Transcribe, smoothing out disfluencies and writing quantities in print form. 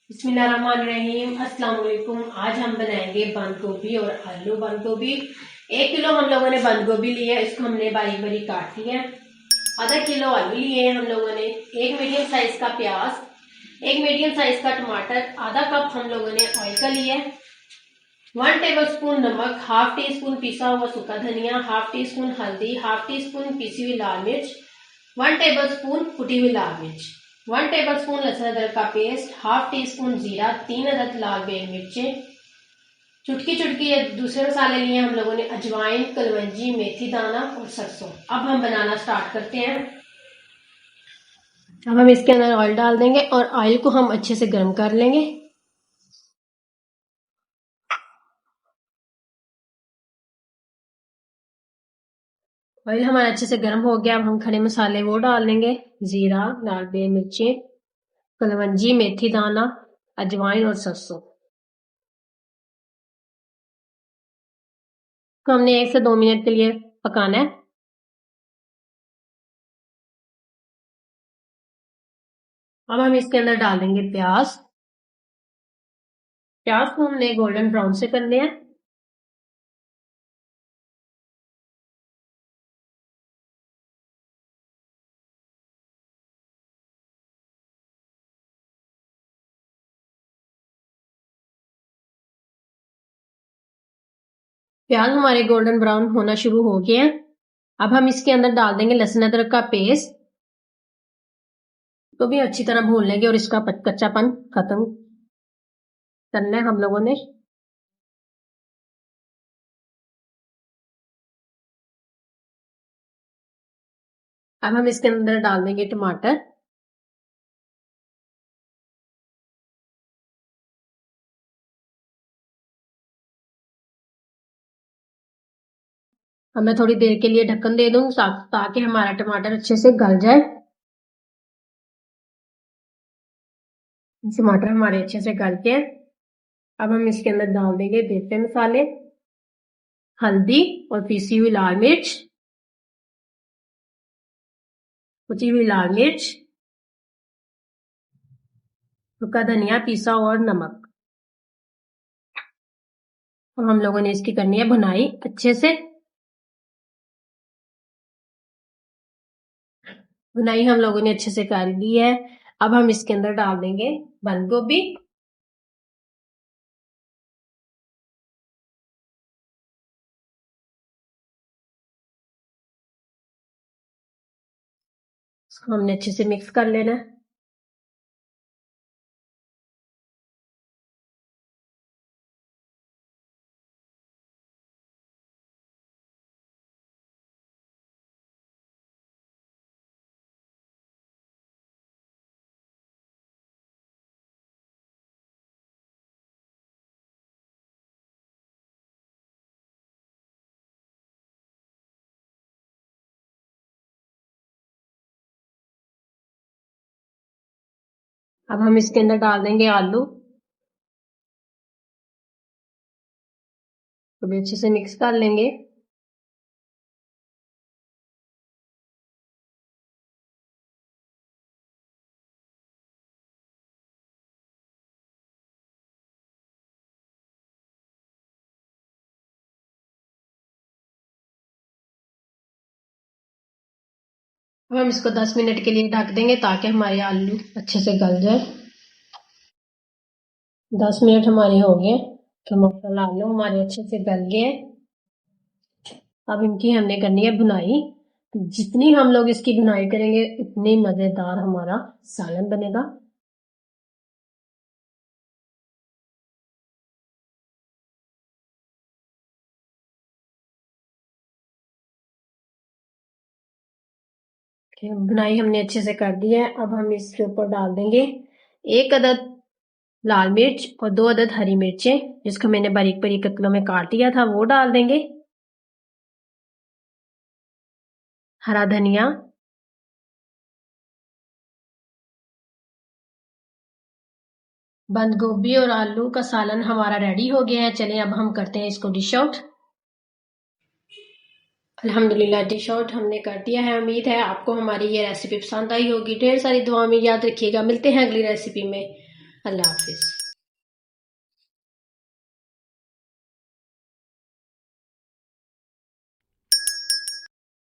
बिस्मिल्लाहिर्रहमानिर्रहीम। अस्सलाम वालेकुम। आज हम बनाएंगे बंद गोभी और आलू। बंद गोभी 1 किलो हम लोगों ने बंद गोभी ली है, इसको हमने बारीक बारीक काट लिया है। आधा किलो आलू लिए हैं हम लोगों ने। 1 मीडियम साइज का प्याज, 1 मीडियम साइज का टमाटर, आधा कप हम लोगों ने ऑयल का लिया है। 1 टेबल स्पून नमक, हाफ टी स्पून पिसा हुआ सूखा धनिया, हाफ टी स्पून हल्दी, हाफ टी स्पून पिसी हुई लाल मिर्च, 1 टेबल स्पून कुटी हुई लाल मिर्च, 1 टेबल स्पून लहसुन अदरक का पेस्ट, हाफ टी स्पून जीरा, 3 अदद लाल बेल मिर्चें, चुटकी चुटकी दूसरे मसाले लिए हम लोगों ने अजवाइन, कलवंजी, मेथी दाना और सरसों। अब हम बनाना स्टार्ट करते हैं। अब हम इसके अंदर ऑयल डाल देंगे और ऑयल को हम अच्छे से गर्म कर लेंगे। ऑयल हमारा अच्छे से गर्म हो गया। अब हम खड़े मसाले वो डाल देंगे, जीरा, लाल बेल मिर्चें, कलवंजी, मेथी दाना, अजवाइन और सरसों को हमने 1 से 2 मिनट के लिए पकाना है। अब हम इसके अंदर डाल देंगे प्याज। प्याज को हमने गोल्डन ब्राउन से करने हैं। प्याज हमारे गोल्डन ब्राउन होना शुरू हो गए हैं। अब हम इसके अंदर डाल देंगे लहसुन अदरक का पेस्ट, तो भी अच्छी तरह भून लेंगे और इसका कच्चापन खत्म करना है हम लोगों ने। अब हम इसके अंदर डाल देंगे टमाटर। अब मैं थोड़ी देर के लिए ढक्कन दे दूंगी ताकि हमारा टमाटर अच्छे से गल जाए। टमाटर हमारे अच्छे से गल के, अब हम इसके अंदर डाल देंगे बेटे मसाले, हल्दी और पीसी हुई लाल मिर्च, कुटी हुई लाल मिर्च, सूखा धनिया पीसा और नमक। और हम लोगों ने इसकी करनी है भुनाई अच्छे से। भुनाई हम लोगों ने अच्छे से कर ली है। अब हम इसके अंदर डाल देंगे बंद गोभी। इसको हमने अच्छे से मिक्स कर लेना है। अब हम इसके अंदर डाल देंगे आलू, तो भी अच्छे से मिक्स कर लेंगे। अब हम इसको 10 मिनट के लिए ढक देंगे ताकि हमारे आलू अच्छे से गल जाए। 10 मिनट हमारे हो गए, तो मसाला आलू हमारे अच्छे से गल गए। अब इनकी हमने करनी है भुनाई। जितनी हम लोग इसकी भुनाई करेंगे उतनी मजेदार हमारा सालन बनेगा। भुनाई हमने अच्छे से कर दी है। अब हम इसके ऊपर डाल देंगे 1 अदद लाल मिर्च और 2 अदद हरी मिर्चें, जिसको मैंने बारीक बारीक कतलों में काट लिया था, वो डाल देंगे। हरा धनिया, बंद गोभी और आलू का सालन हमारा रेडी हो गया है। चलें अब हम करते हैं इसको डिश आउट। अल्हम्दुलिल्लाह डिश आउट हमने कर दिया है। उम्मीद है आपको हमारी ये रेसिपी पसंद आई होगी। ढेर सारी दुआ में याद रखिएगा। मिलते हैं अगली रेसिपी में। अल्लाह हाफिज़।